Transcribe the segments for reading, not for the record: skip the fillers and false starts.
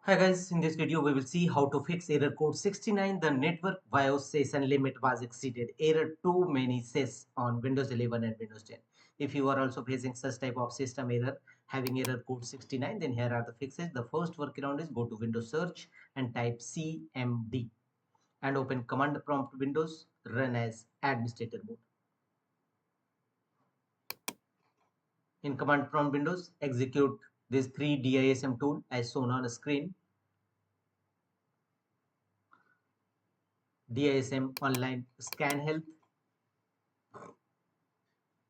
Hi guys, in this video we will see how to fix error code 69. The network BIOS session limit was exceeded. Error too many sess on Windows 11 and Windows 10. If you are also facing such type of system error having error code 69, then here are the fixes. The first workaround is go to Windows search and type CMD and open command prompt Windows, run as administrator mode. In command prompt Windows, execute these three DISM tool as shown on screen. DISM online scan health,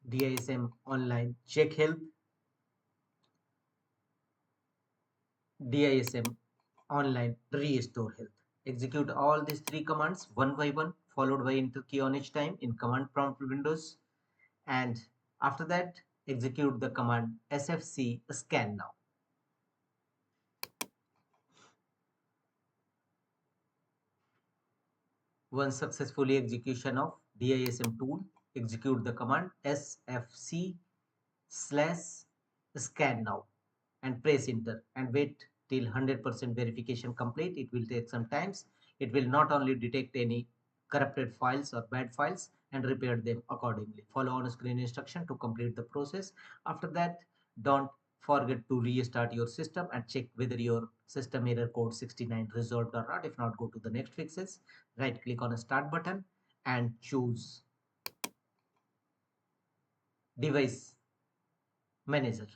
DISM online check health, DISM online restore health. Execute all these three commands one by one, followed by enter key on each time in command prompt Windows. And after that, execute the command sfc scan now. Once successfully execution of DISM tool, execute the command sfc/scan now and press enter and wait till 100% verification complete. It will take some times. It will not only detect any corrupted files or bad files and repair them accordingly. Follow on screen instruction to complete the process. After that, don't forget to restart your system and check whether your system error code 69 resolved or not. If not, go to the next fixes. Right click on a start button and choose device manager.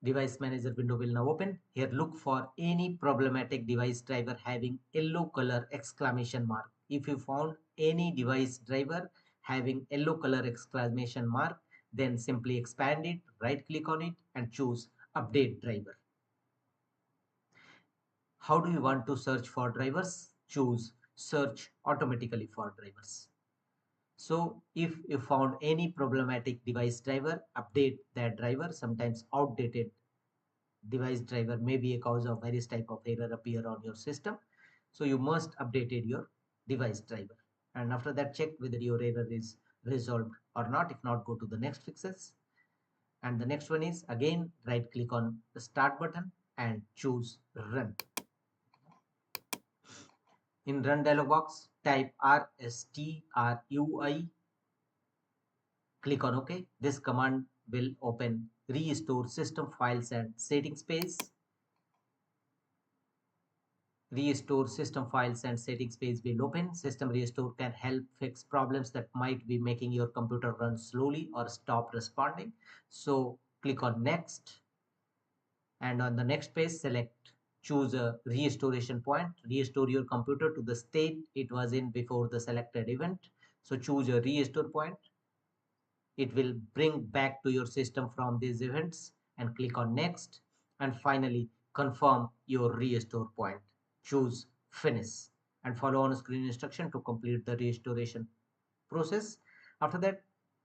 Device manager window will now open. Here look for any problematic device driver having yellow color exclamation mark. If you found any device driver having yellow color exclamation mark, then simply expand it, right click on it and choose update driver. How do you want to search for drivers? Choose search automatically for drivers. So if you found any problematic device driver, update that driver. Sometimes outdated device driver may be a cause of various type of error appear on your system. So you must updated your device driver. And after that, check whether your error is resolved or not. If not, go to the next fixes. And the next one is again right click on the start button and choose run. In run dialog box, type RSTRUI. Click on OK. This command will open restore system files and settings page. Restore system files and settings page will open. System restore can help fix problems that might be making your computer run slowly or stop responding. So click on next, and on the next page select choose a restoration point. Restore your computer to the state it was in before the selected event. So choose a restore point. It will bring back to your system from these events and click on next, and finally confirm your restore point. Choose finish and follow on screen instruction to complete the restoration process. After that,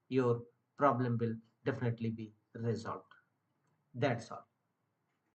your problem will definitely be resolved. That's all.